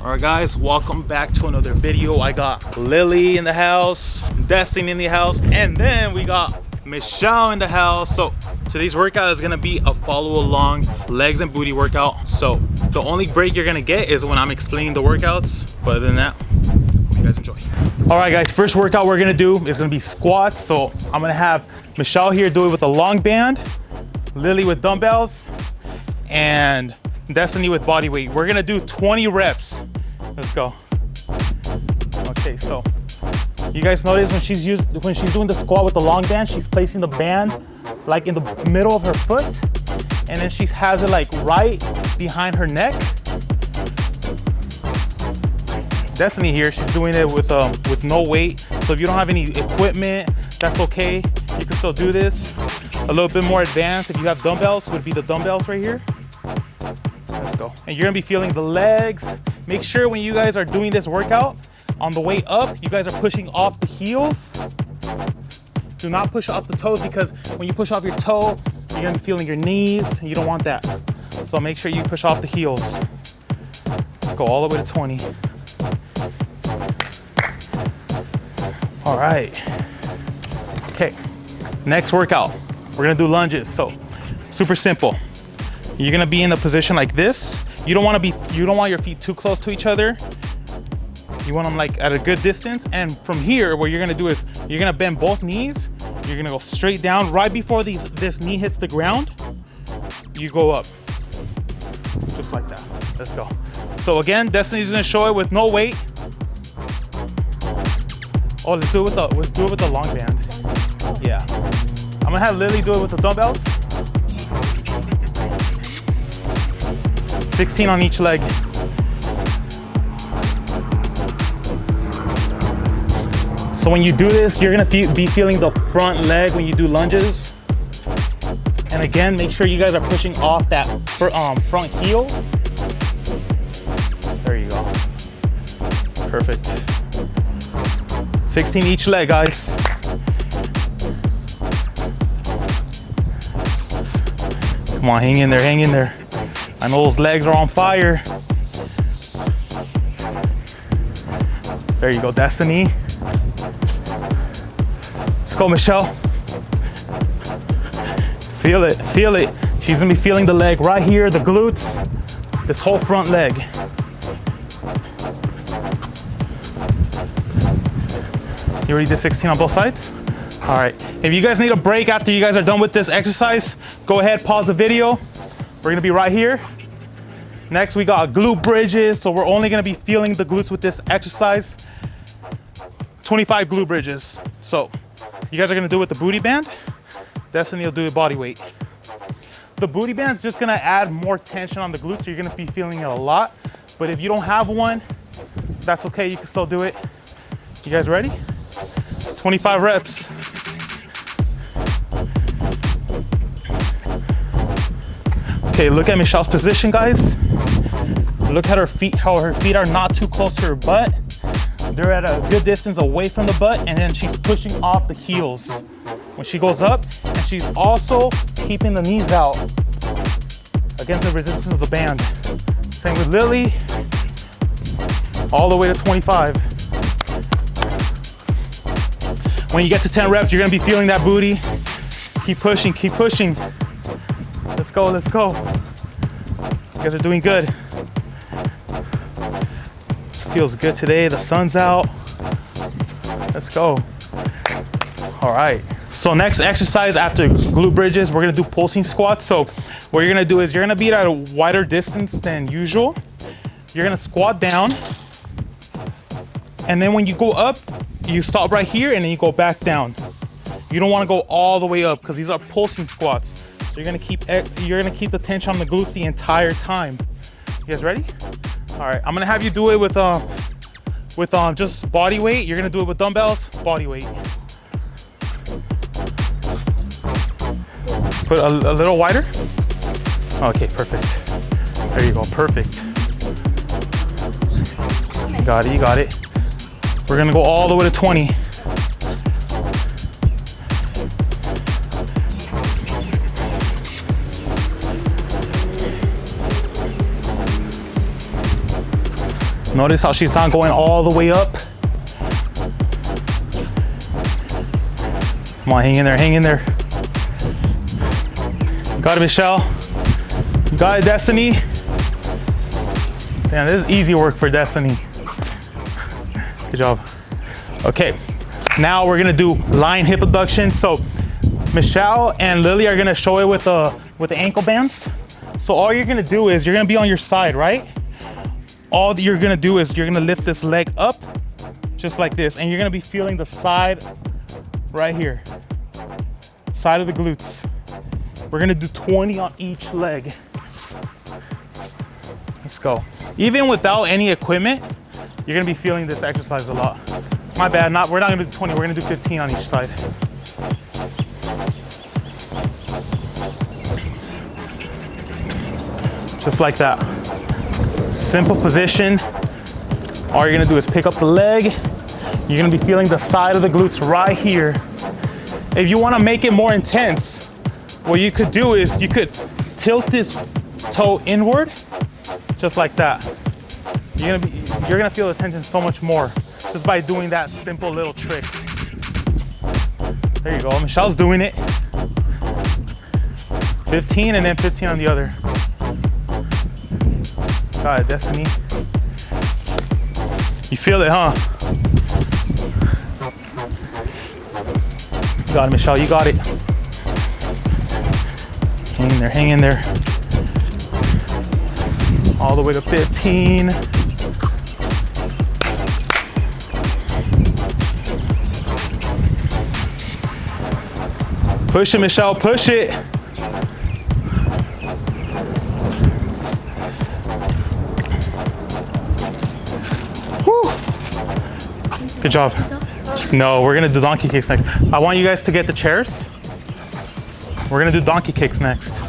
All right guys, welcome back to another video. I got Lily in the house, Destiny in the house, and then we got Michelle in the house. So today's workout is gonna be a follow along legs and booty workout. So the only break you're gonna get is when I'm explaining the workouts. But other than that, hope you guys enjoy. All right guys, first workout we're gonna do is gonna be squats. So I'm gonna have Michelle here do it with a long band, Lily with dumbbells, and Destiny with body weight. We're gonna do 20 reps. Let's go. Okay, so you guys notice when she's doing the squat with the long band, she's placing the band like in the middle of her foot, and then she has it like right behind her neck. Destiny here, she's doing it with no weight. So if you don't have any equipment, that's okay. You can still do this. A little bit more advanced, if you have dumbbells, would be the dumbbells right here. Let's go. And you're gonna be feeling the legs. Make sure when you guys are doing this workout, on the way up, you guys are pushing off the heels. Do not push off the toes, because when you push off your toe, you're gonna be feeling your knees, and you don't want that. So make sure you push off the heels. Let's go all the way to 20. All right. Okay, next workout. We're gonna do lunges. So super simple. You're gonna be in a position like this. You don't want your feet too close to each other. You want them like at a good distance. And from here, what you're gonna do is you're gonna bend both knees. You're gonna go straight down. Right before this knee hits the ground, you go up, just like that. Let's go. So again, Destiny's gonna show it with no weight. Oh, let's do it with the long band. Yeah. I'm gonna have Lily do it with the dumbbells. 16 on each leg. So when you do this, you're gonna be feeling the front leg when you do lunges. And again, make sure you guys are pushing off that front heel. There you go. Perfect. 16 each leg, guys. Come on, hang in there, hang in there. I know those legs are on fire. There you go, Destiny. Let's go, Michelle. Feel it, feel it. She's gonna be feeling the leg right here, the glutes, this whole front leg. You already did 16 on both sides? All right, if you guys need a break after you guys are done with this exercise, go ahead, pause the video. We're gonna be right here. Next, we got glute bridges. So we're only gonna be feeling the glutes with this exercise. 25 glute bridges. So you guys are gonna do it with the booty band. Destiny will do the body weight. The booty band is just gonna add more tension on the glutes. So you're gonna be feeling it a lot. But if you don't have one, that's okay, you can still do it. You guys ready? 25 reps. Okay, look at Michelle's position, guys. Look at her feet, how her feet are not too close to her butt. They're at a good distance away from the butt, and then she's pushing off the heels when she goes up, and she's also keeping the knees out against the resistance of the band. Same with Lily, all the way to 25. When you get to 10 reps, you're gonna be feeling that booty. Keep pushing, keep pushing. Let's go, let's go. You guys are doing good. Feels good today, the sun's out. Let's go. All right. So next exercise after glute bridges, we're gonna do pulsing squats. So what you're gonna do is you're gonna be at a wider distance than usual. You're gonna squat down. And then when you go up, you stop right here and then you go back down. You don't wanna go all the way up because these are pulsing squats. So you're gonna keep the tension on the glutes the entire time. You guys ready? All right, I'm gonna have you do it with just body weight. You're gonna do it with dumbbells, body weight. Put a little wider. Okay, perfect. There you go, perfect. You got it, you got it. We're gonna go all the way to 20. Notice how she's not going all the way up. Come on, hang in there, hang in there. Got it, Michelle. Got it, Destiny. Damn, this is easy work for Destiny. Good job. Okay, now we're gonna do line hip abduction. So Michelle and Lily are gonna show it with the ankle bands. So all you're gonna do is you're gonna be on your side, right? All you're gonna do is you're gonna lift this leg up just like this, and you're gonna be feeling the side right here, side of the glutes. We're gonna do 20 on each leg. Let's go. Even without any equipment, you're gonna be feeling this exercise a lot. My bad, we're not gonna do 20, we're gonna do 15 on each side. Just like that. Simple position. All you're gonna do is pick up the leg. You're gonna be feeling the side of the glutes right here. If you wanna make it more intense, what you could do is you could tilt this toe inward, just like that. You're gonna feel the tension so much more just by doing that simple little trick. There you go, Michelle's doing it. 15 and then 15 on the other. Got it, Destiny. You feel it, huh? You got it, Michelle, you got it. Hang in there, hang in there. All the way to 15. Push it, Michelle, push it. Woo. Good job. No, we're gonna do donkey kicks next. I want you guys to get the chairs. We're gonna do donkey kicks next.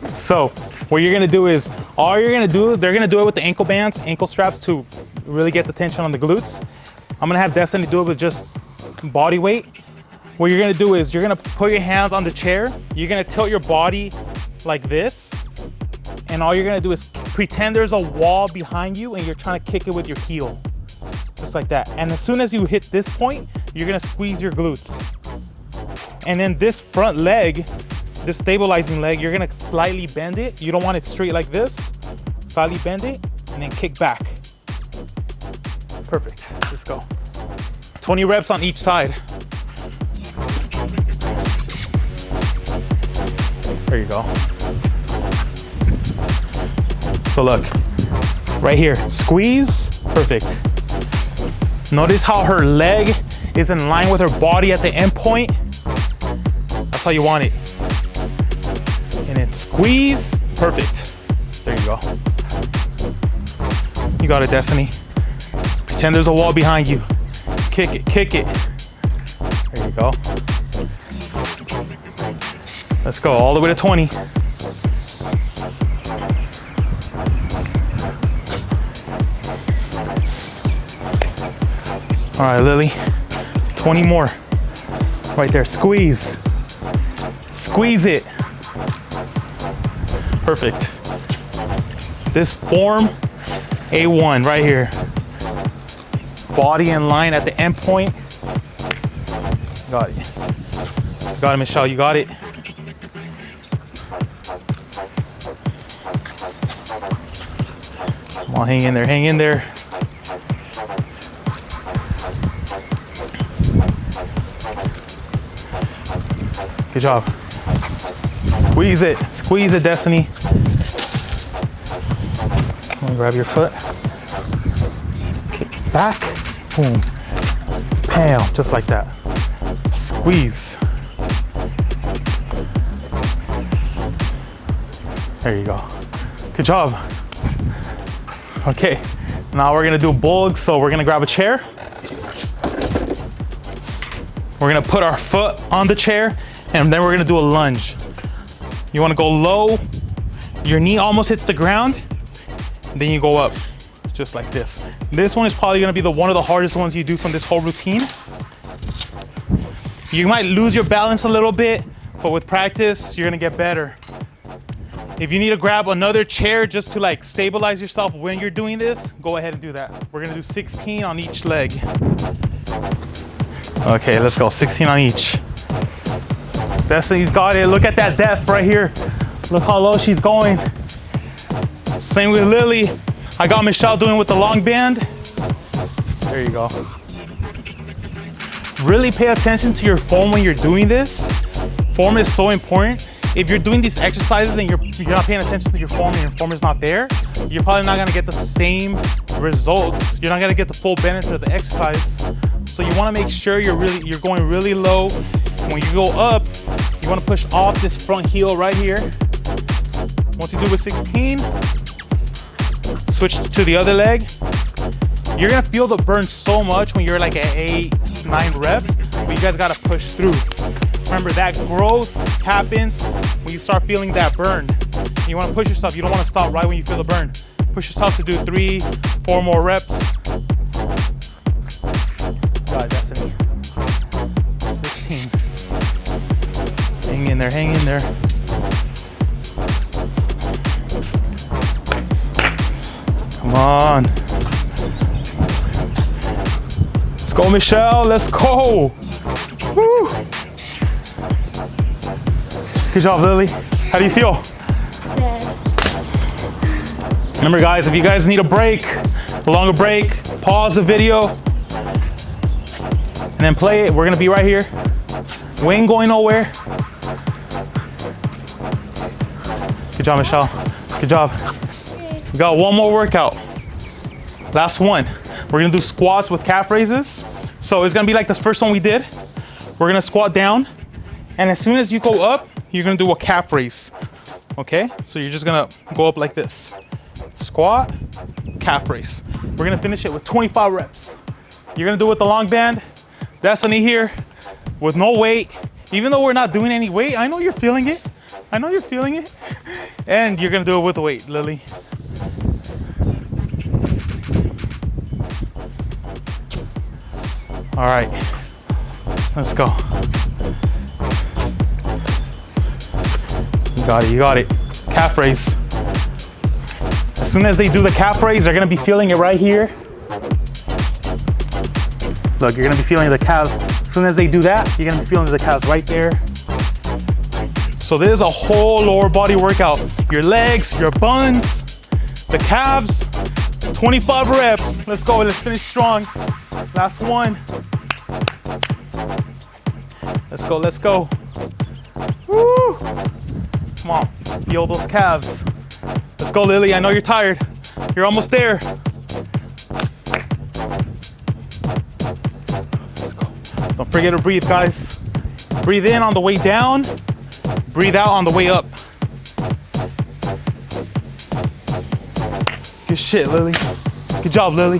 So what you're gonna do is, they're gonna do it with the ankle bands, ankle straps to really get the tension on the glutes. I'm gonna have Destiny do it with just body weight. What you're gonna do is you're gonna put your hands on the chair. You're gonna tilt your body like this. And all you're gonna do is pretend there's a wall behind you and you're trying to kick it with your heel. Just like that. And as soon as you hit this point, you're gonna squeeze your glutes. And then this front leg, this stabilizing leg, you're gonna slightly bend it. You don't want it straight like this. Slightly bend it and then kick back. Perfect, let's go. 20 reps on each side. There you go. So look, right here, squeeze, perfect. Notice how her leg is in line with her body at the end point. That's how you want it. And then squeeze, perfect. There you go. You got it, Destiny. Pretend there's a wall behind you. Kick it, kick it. There you go. Let's go all the way to 20. All right, Lily, 20 more. Right there, squeeze. Squeeze it. Perfect. This form, A1 right here. Body in line at the end point. Got it. Got it, Michelle, you got it. Come on, hang in there, hang in there. Good job. Squeeze it, Destiny. Come on, grab your foot. Kick back, boom, bam, just like that. Squeeze. There you go. Good job. Okay, now we're gonna do bulk. So we're gonna grab a chair. We're gonna put our foot on the chair and then we're gonna do a lunge. You wanna go low, your knee almost hits the ground, then you go up, just like this. This one is probably gonna be one of the hardest ones you do from this whole routine. You might lose your balance a little bit, but with practice, you're gonna get better. If you need to grab another chair just to like stabilize yourself when you're doing this, go ahead and do that. We're gonna do 16 on each leg. Okay, let's go, 16 on each. Destiny's got it. Look at that depth right here. Look how low she's going. Same with Lily. I got Michelle doing with the long band. There you go. Really pay attention to your form when you're doing this. Form is so important. If you're doing these exercises and you're not paying attention to your form and your form is not there, you're probably not gonna get the same results. You're not gonna get the full benefit of the exercise. So you wanna make sure you're going really low. When you go up, you wanna push off this front heel right here. Once you do with 16, switch to the other leg. You're gonna feel the burn so much when you're like at 8, 9 reps, but you guys gotta push through. Remember, that growth happens when you start feeling that burn. You wanna push yourself. You don't wanna stop right when you feel the burn. Push yourself to do 3, 4 more reps. Got it, Destiny. 16. Hang in there, hang in there. Come on. Let's go, Michelle, let's go. Woo. Good job, Lily. How do you feel? Good. Remember, guys, if you guys need a break, a longer break, pause the video and then play it. We're gonna be right here. We ain't going nowhere. Good job, Michelle. Good job. We got one more workout. Last one. We're gonna do squats with calf raises. So it's gonna be like this first one we did. We're gonna squat down, and as soon as you go up, you're gonna do a calf raise. Okay? So you're just gonna go up like this. Squat, calf raise. We're gonna finish it with 25 reps. You're gonna do it with the long band. Destiny here, with no weight. Even though we're not doing any weight, I know you're feeling it. I know you're feeling it. And you're gonna do it with the weight, Lily. All right, let's go. You got it, you got it. Calf raise. As soon as they do the calf raise, they're gonna be feeling it right here. Look, you're gonna be feeling the calves. As soon as they do that, you're gonna be feeling the calves right there. So this is a whole lower body workout. Your legs, your buns, the calves, 25 reps. Let's go, let's finish strong. Last one. Let's go, let's go. Woo! Come on, feel those calves. Let's go, Lily, I know you're tired. You're almost there. Let's go. Don't forget to breathe, guys. Breathe in on the way down. Breathe out on the way up. Good shit, Lily. Good job, Lily.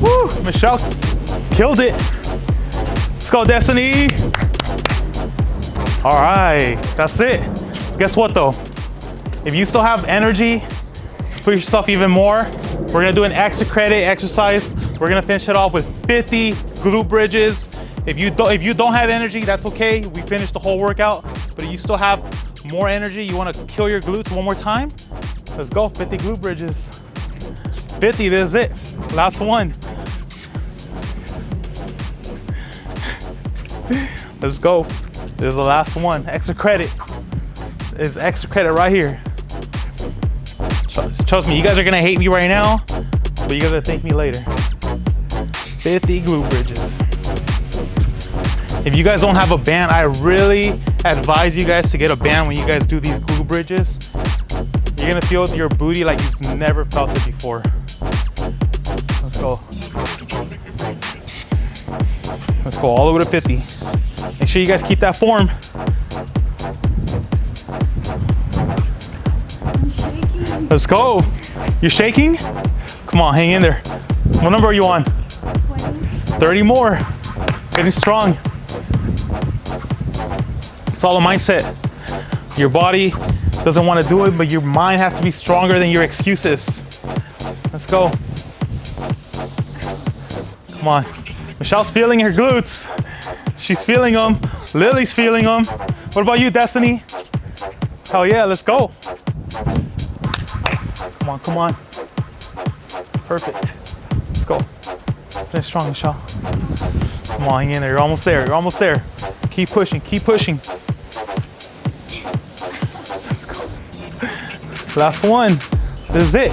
Woo, Michelle killed it. Let's go, Destiny. All right, that's it. Guess what though? If you still have energy to push yourself even more, we're gonna do an extra credit exercise. We're gonna finish it off with 50 glute bridges. If you don't have energy, that's okay. We finished the whole workout. But if you still have more energy, you wanna kill your glutes one more time, let's go, 50 glute bridges. 50, this is it. Last one. Let's go. This is the last one. Extra credit. There's extra credit right here. Trust me, you guys are gonna hate me right now, but you gotta thank me later. 50 glute bridges. If you guys don't have a band, I really advise you guys to get a band when you guys do these glute bridges. You're gonna feel your booty like you've never felt it before. Let's go. Let's go all the way to 50. Make sure you guys keep that form. Let's go. You're shaking? Come on, hang in there. What number are you on? 20. 30 more. Getting strong. It's all a mindset. Your body doesn't want to do it, but your mind has to be stronger than your excuses. Let's go. Come on. Michelle's feeling her glutes. She's feeling them. Lily's feeling them. What about you, Destiny? Hell yeah, let's go. Come on, come on. Perfect. Let's go. Finish strong, Michelle. Come on, hang in there. You're almost there. You're almost there. Keep pushing. Keep pushing. Let's go. Last one. This is it.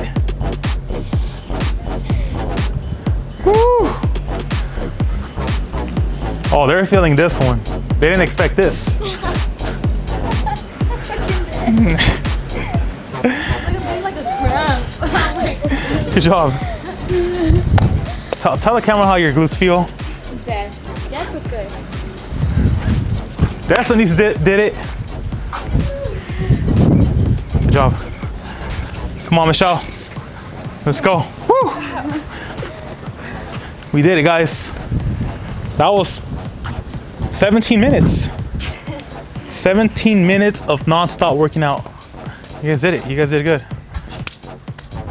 Woo. Oh, they're feeling this one. They didn't expect this. Like a crab. Good job. Tell the camera how your glutes feel. That's good. That's Denise did it. Good job. Come on, Michelle. Let's go. Woo. We did it, guys. That was 17 minutes. 17 minutes of non-stop working out. You guys did it. You guys did good.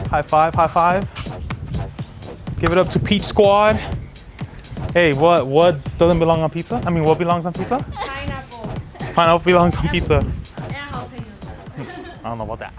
High five, high five. Give it up to Peach Squad. Hey, what doesn't belong on pizza? I mean, what belongs on pizza? Pineapple. Pineapple belongs on pizza. And jalapenos. I don't know about that.